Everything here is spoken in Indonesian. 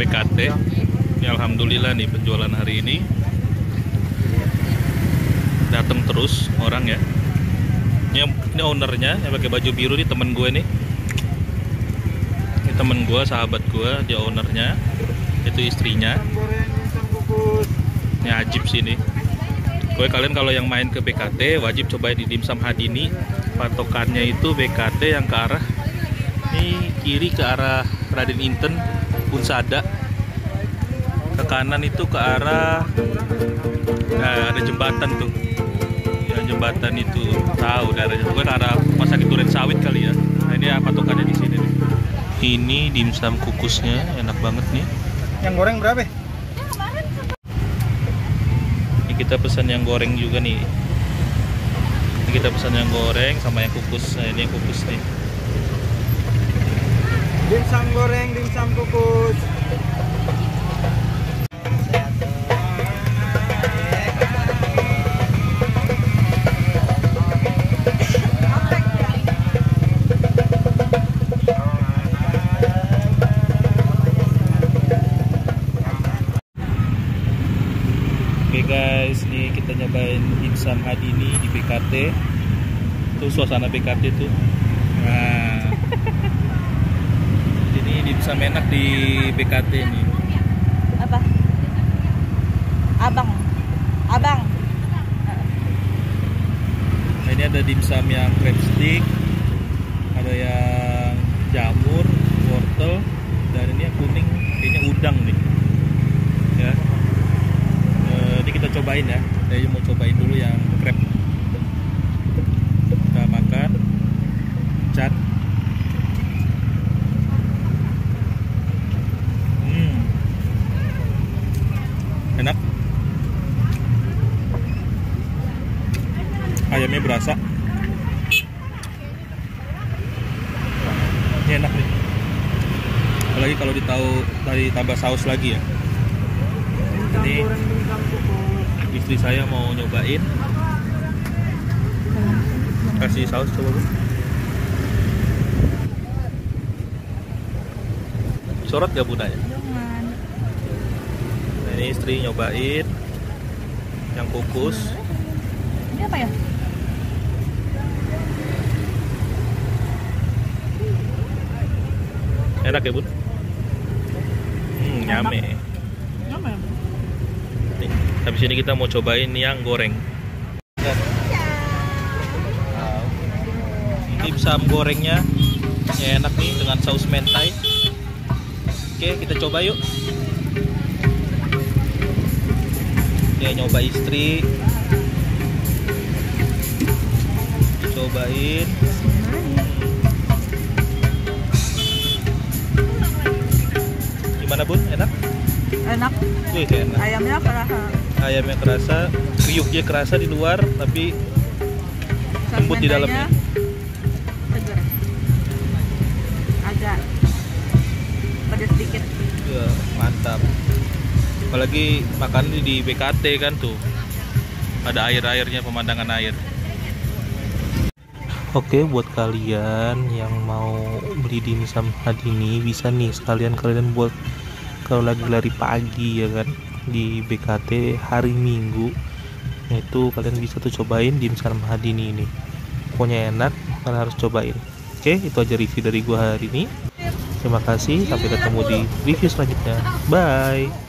BKT. Ya, alhamdulillah nih penjualan hari ini datang terus orang ya. Ini ownernya yang pakai baju biru nih, temen gue nih. Ini temen gue, sahabat gue, dia ownernya. Itu istrinya. Ini ajib sih nih. Kalian kalau yang main ke BKT wajib cobain di Dimsum Hadini. Patokannya itu BKT yang ke arah ini, kiri ke arah Raden Inten Unsada, ke kanan itu ke arah ada jembatan tuh ya, jembatan itu tahu daerahnya, pokoknya ke arah Rumah Sakit Duren Sawit kali ya. Nah, ini ya patokannya di sini nih. Ini dimsum kukusnya enak banget nih. Yang goreng berapa? Ini kita pesan yang goreng juga nih. Ini kita pesan yang goreng sama yang kukus. Nah, ini yang kukus nih. Dimsum goreng, dimsum kukus. Oke guys, nih kita nyobain Dimsum Hadini di BKT. Tuh suasana BKT tuh. Nah, ini dimsum enak di BKT nih. Apa? Abang. Nah, ini ada dimsum yang crab stick, ada yang jamur, wortel, dan ini yang kuning kayaknya udang nih. Ya. Ini kita cobain ya. Saya mau cobain dulu yang crab. Kita makan. Cat. Enak. Ayamnya berasa. Ini enak nih. Apalagi kalau ditambah saus lagi ya. Ini istri saya mau nyobain. Kasih saus coba Bu. Sorot gak Bunda ya? Nah, ini istri nyobain yang kukus. Ini apa ya? Enak ya Bun? Nyame. Apa ya? Nih, habis ini kita mau cobain yang goreng. Dimsum gorengnya ya enak nih dengan saus mentai. Oke, kita coba yuk. Ya, nyoba istri. Cobain. Gimana Bun? Enak? Enak. Wih, enak. Ayamnya kerasa. Ayamnya kerasa, kriuknya kerasa di luar, tapi lembut di dalamnya. Segar. Agak pedas sedikit. Ya, mantap. Apalagi makan di BKT kan tuh. Ada air-airnya, pemandangan air. Oke, buat kalian yang mau beli dimsum Hadini bisa nih sekalian kalian buat kalau lagi lari pagi ya kan di BKT hari Minggu. Nah, itu kalian bisa tuh cobain dimsum Hadini ini. Pokoknya enak, kalian harus cobain. Oke, itu aja review dari gua hari ini. Terima kasih, sampai ketemu di review selanjutnya. Bye.